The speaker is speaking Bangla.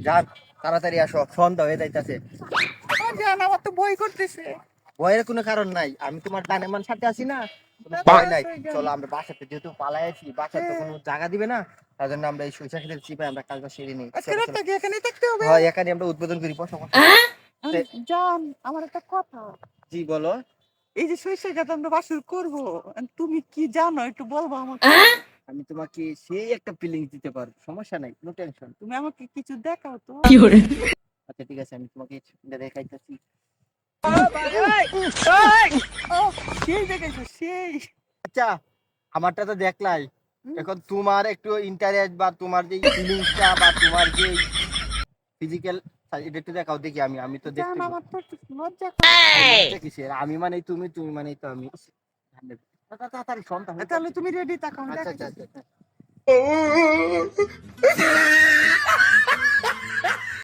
যান, তাড়াতাড়ি আসো, সন্ধ্যা হয়ে যাইতাছে। জান আমার তো ভয় করতেছে। ভয়ের কোনো কারণ নাই, আমি তোমার ডানেমান সাথে আছি না, কোনো দাদা, ভয় নাই। সই জান। চলো আমরা বাসাতে যেহেতু পালাই আছি, বাসার তো কোনো জায়গা দিবে না, তার জন্য আমরা এই সরিষা ক্ষেতের চিপে আমরা কাজটা সেরে নিই। আজকে চলো চলো, রাতটা কি এখানেই থাকতে হবে? হয় এখানে আমরা উদ্বোধন করি, বসো বসো। জান আমার একটা কথা, জি বলো। এই যে সরিষা ক্ষেত আমরা বাসর করবো, তুমি কি জানো একটু বলবো আমাকে? আমি তোমাকে সেই একটা ফিলিংস দিতে পারবো, সমস্যা নাই, নো টেনশন। তুমি আমাকে কিছু দেখাও তো। আচ্ছা ঠিক আছে, আমি তোমাকে ছবিটা দেখাইতেছি। ও, সেই দেখাইছো সেই। আচ্ছা, আমারটা তো দেখলাই, এখন তোমার একটু ইন্টারেস্ট বা তোমার যে ফিলিংসটা বা তোমার যে ফিজিক্যাল, এটা একটু দেখাও দেখি। আমি আমি তো জান দেখতে আমার তো একটু লজ্জা লজ্জা কিসের? আমি মানে তুমি, তুমি মানে তো আমি। তাড়াতাড়ি সন্ধ্যা হয়ে তাহলে যাচ্ছে। তুমি রেডি থাকো, আমি আচ্ছা আচ্ছা দেখাইতেছি। আচ্ছা আচ্ছা।